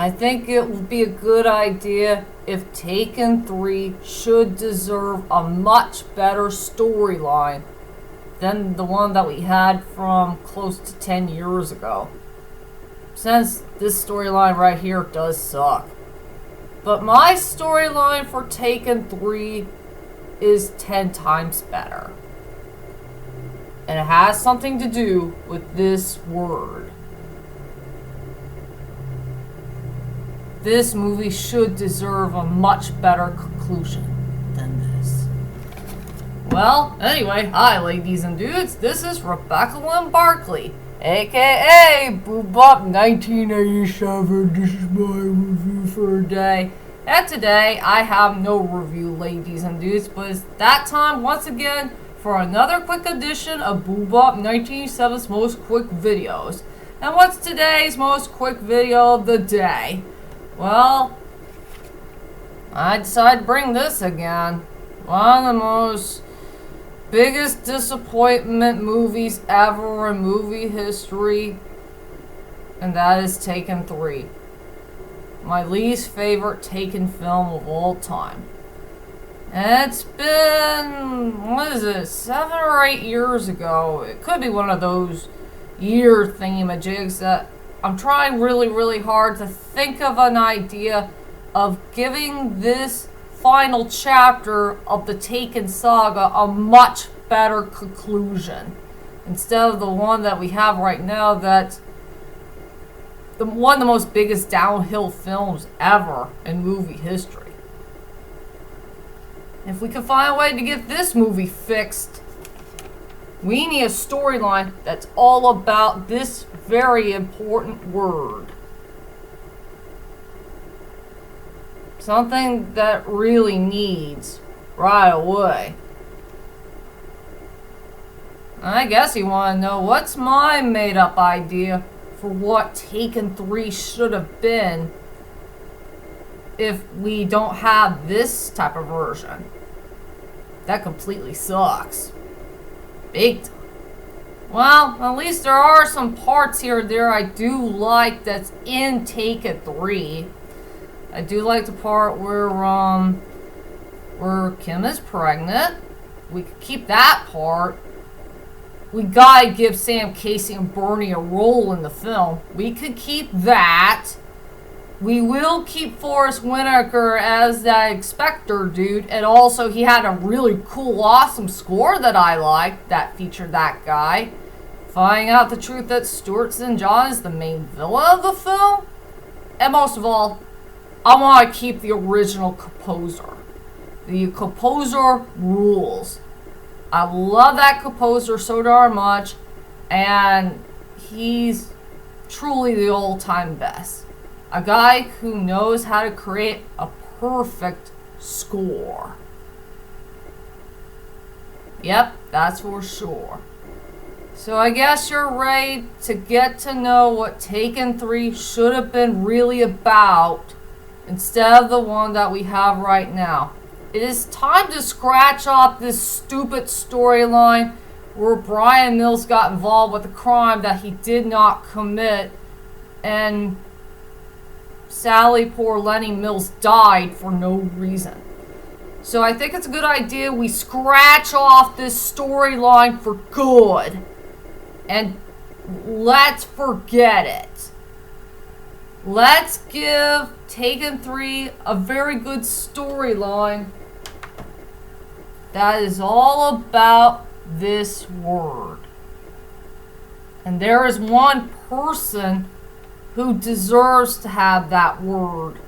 I think it would be a good idea if Taken 3 should deserve a much better storyline than the one that we had from close to 10 years ago. Since this storyline right here does suck. But my storyline for Taken 3 is 10 times better. And it has something to do with this word. This movie should deserve a much better conclusion than this. Well, anyway, hi ladies and dudes, this is Rebecca Lynn Barkley, aka BooBop1987. This is my review for today. And today, I have no review, ladies and dudes, but it's that time once again for another quick edition of BooBop1987's Most Quick Videos. And what's today's most quick video of the day? Well, I decided to bring this again. One of the most biggest disappointment movies ever in movie history, and that is Taken 3. My least favorite Taken film of all time. And it's been, 7 or 8 years ago. It could be one of those year thingamajigs that I'm trying really, really hard to think of an idea of giving this final chapter of the Taken saga a much better conclusion. Instead of the one that we have right now that's one of the most biggest downhill films ever in movie history. If we can find a way to get this movie fixed, we need a storyline that's all about this very important word. Something that really needs right away. I guess you want to know what's my made-up idea for what Taken 3 should have been if we don't have this type of version. That completely sucks. Big time. Well, at least there are some parts here and there I do like that's in Taken 3. I do like the part where Kim is pregnant. We could keep that part. We gotta give Sam Casey and Bernie a role in the film. We could keep that. We will keep Forrest Whitaker as that Inspector dude, and also he had a really cool, awesome score that I liked that featured that guy. Finding out the truth that Stuart St. John is the main villain of the film. And most of all, I want to keep the original composer. The composer rules. I love that composer so darn much, and he's truly the all-time best. A guy who knows how to create a perfect score. Yep, that's for sure. So I guess you're ready to get to know what Taken 3 should have been really about instead of the one that we have right now. It is time to scratch off this stupid storyline where Bryan Mills got involved with a crime that he did not commit, and sadly poor Lenny Mills died for no reason. So I think it's a good idea we scratch off this storyline for good and let's forget it. Let's give Taken 3 a very good storyline that is all about this word. And there is one person who deserves to have that word.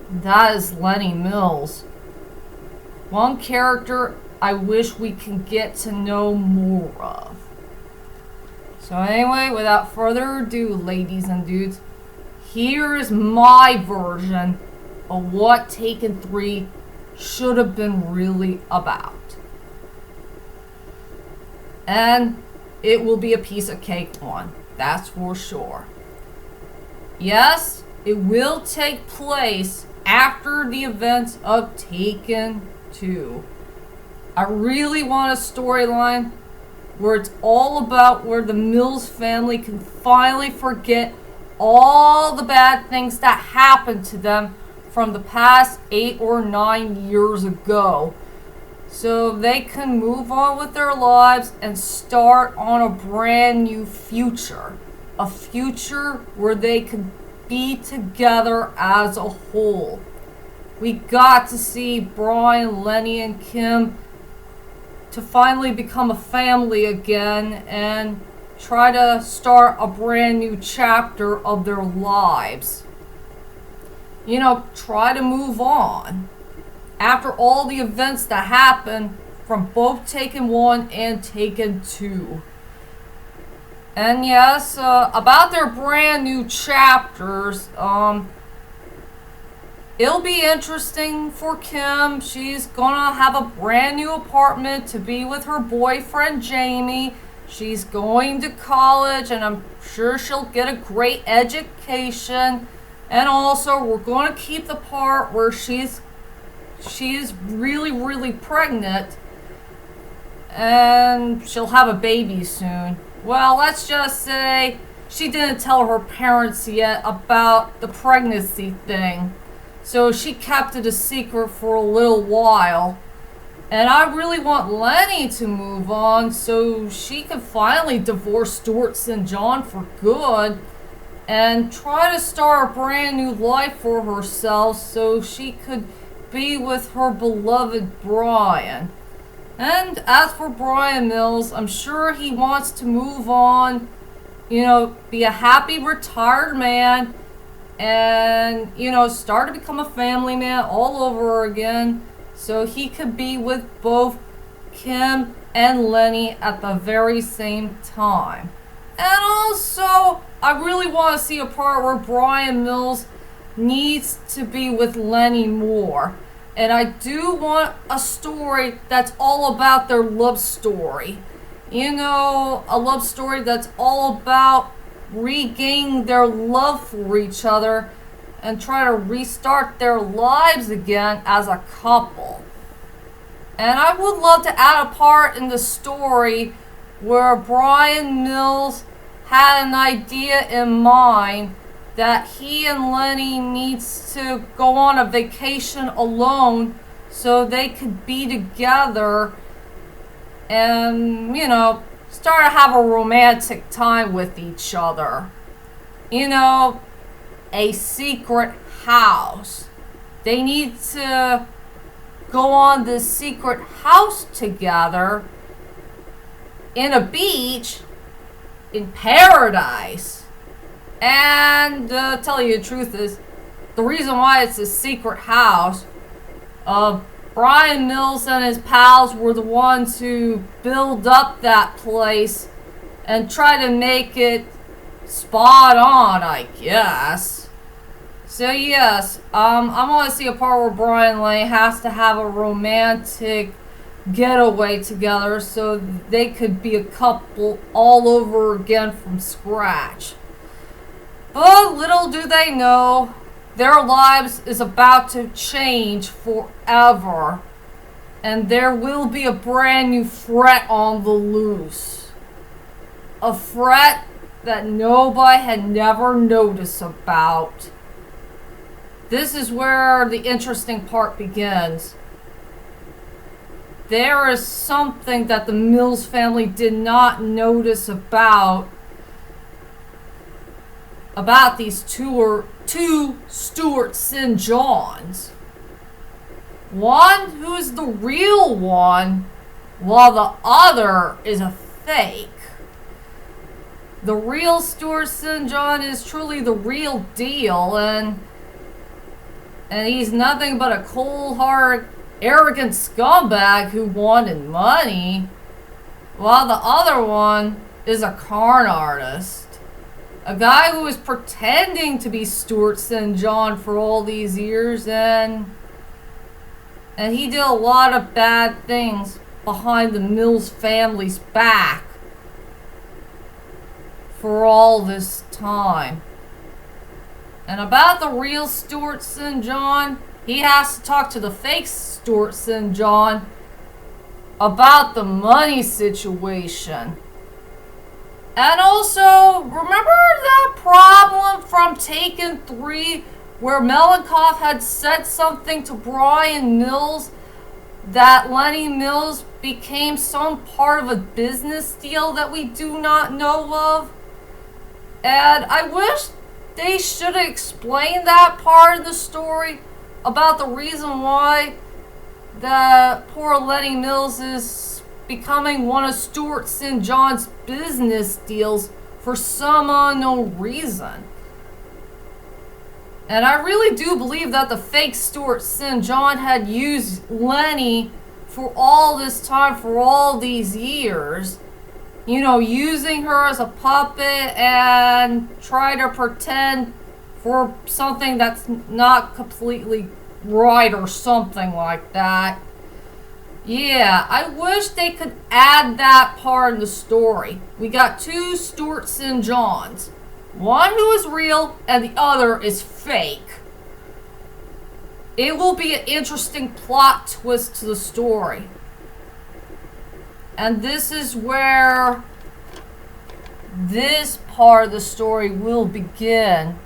And that is Lenny Mills. One character I wish we can get to know more of. So anyway, without further ado, ladies and dudes, here is my version of what Taken 3 should have been really about. And it will be a piece of cake one, that's for sure. Yes, it will take place after the events of Taken 2. I really want a storyline where it's all about where the Mills family can finally forget all the bad things that happened to them from the past 8 or 9 years ago, so they can move on with their lives and start on a brand new future. A future where they can be together as a whole. We got to see Bryan, Lenny, and Kim to finally become a family again and try to start a brand new chapter of their lives. You know, try to move on after all the events that happened from both Taken 1 and Taken 2. And yes, about their brand new chapters, it'll be interesting for Kim. She's gonna have a brand new apartment to be with her boyfriend Jamie. She's going to college, and I'm sure she'll get a great education. And also, we're going to keep the part where she's really, really pregnant, and she'll have a baby soon. Well, let's just say she didn't tell her parents yet about the pregnancy thing, so she kept it a secret for a little while. And I really want Lenny to move on so she can finally divorce Stuart St. John for good and try to start a brand new life for herself so she could be with her beloved Bryan. And as for Bryan Mills, I'm sure he wants to move on, you know, be a happy retired man, and, you know, start to become a family man all over again, so he could be with both Kim and Lenny at the very same time. And also, I really want to see a part where Bryan Mills needs to be with Lenny more. And I do want a story that's all about their love story. You know, a love story that's all about regaining their love for each other and try to restart their lives again as a couple. And I would love to add a part in the story where Bryan Mills had an idea in mind that he and Lenny needs to go on a vacation alone so they could be together and, you know, start to have a romantic time with each other. You know, a secret house. They need to go on this secret house together in a beach in paradise. And tell you the truth is, the reason why it's a secret house, Bryan Mills and his pals were the ones who build up that place and try to make it spot on, I guess. So yes, I want to see a part where Bryan and Lenny has to have a romantic getaway together so they could be a couple all over again from scratch. But little do they know, their lives is about to change forever. And there will be a brand new threat on the loose. A threat that nobody had never noticed about. This is where the interesting part begins. There is something that the Mills family did not notice about these two Stuart St. Johns. One who is the real one, while the other is a fake. The real Stuart St. John is truly the real deal, and he's nothing but a cold-hearted, arrogant scumbag who wanted money, while the other one is a con artist. A guy who was pretending to be Stuart St. John for all these years, and he did a lot of bad things behind the Mills family's back for all this time. And about the real Stuart St. John, he has to talk to the fake Stuart St. John about the money situation. And also, remember that problem from Taken 3 where Melikoff had said something to Bryan Mills that Lenny Mills became some part of a business deal that we do not know of? And I wish they should have explained that part of the story about the reason why the poor Lenny Mills is becoming one of Stuart St. John's business deals for some unknown reason. And I really do believe that the fake Stuart St. John had used Lenny for all this time, for all these years. You know, using her as a puppet and try to pretend for something that's not completely right or something like that. Yeah, I wish they could add that part in the story. We got two Stuart St. Johns. One who is real and the other is fake. It will be an interesting plot twist to the story. And this is where this part of the story will begin.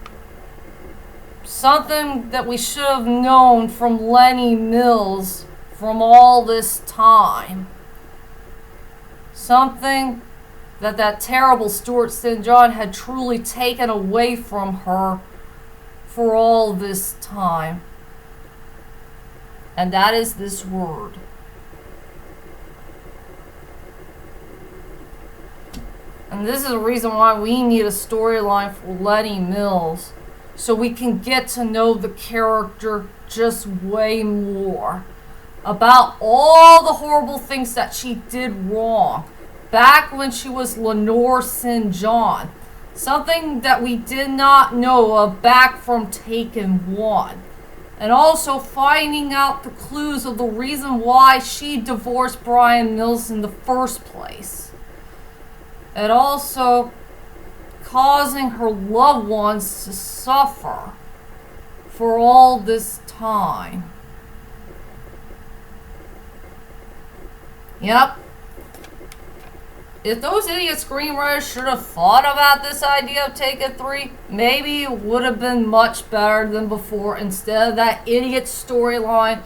Something that we should have known from Lenny Mills from all this time. Something that that terrible Stuart St. John had truly taken away from her for all this time. And that is this word. And this is the reason why we need a storyline for Lenny Mills, so we can get to know the character just way more. About all the horrible things that she did wrong back when she was Lenore St. John. Something that we did not know of back from Taken 1. And also finding out the clues of the reason why she divorced Bryan Mills in the first place. And also causing her loved ones to suffer for all this time. Yep. If those idiot screenwriters should have thought about this idea of Taken 3, maybe it would have been much better than before, instead of that idiot storyline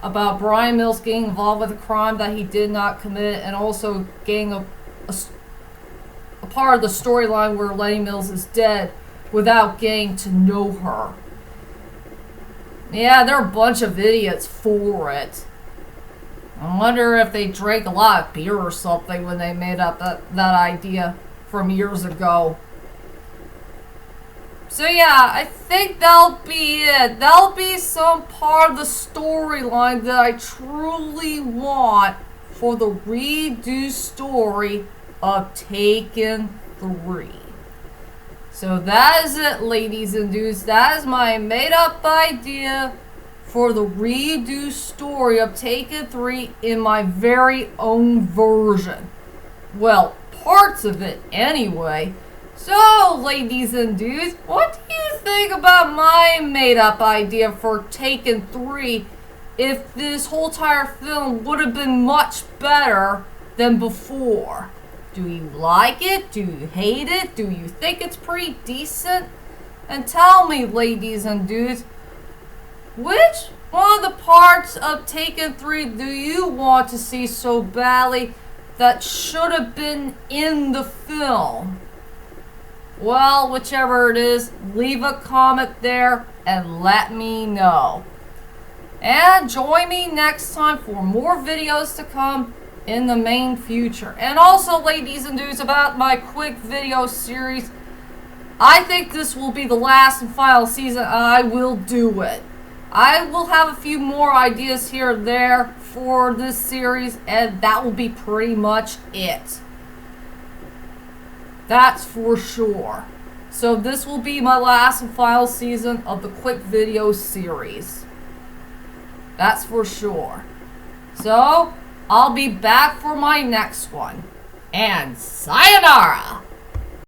about Bryan Mills getting involved with a crime that he did not commit, and also getting a part of the storyline where Lenny Mills is dead without getting to know her. Yeah, they're a bunch of idiots for it. I wonder if they drank a lot of beer or something when they made up that idea from years ago. So yeah, I think that'll be it. That'll be some part of the storyline that I truly want for the redo story of Taken 3. So that is it, ladies and dudes. That is my made up idea for the redo story of Taken 3 in my very own version. Well, parts of it anyway. So, ladies and dudes, what do you think about my made up idea for Taken 3 if this whole entire film would have been much better than before? Do you like it? Do you hate it? Do you think it's pretty decent? And tell me, ladies and dudes, which one of the parts of Taken 3 do you want to see so badly that should have been in the film? Well, whichever it is, leave a comment there and let me know. And join me next time for more videos to come in the main future. And also, ladies and dudes, about my quick video series, I think this will be the last and final season. I will do it. I will have a few more ideas here and there for this series, and that will be pretty much it. That's for sure. So this will be my last and final season of the quick video series. That's for sure. So, I'll be back for my next one. And sayonara!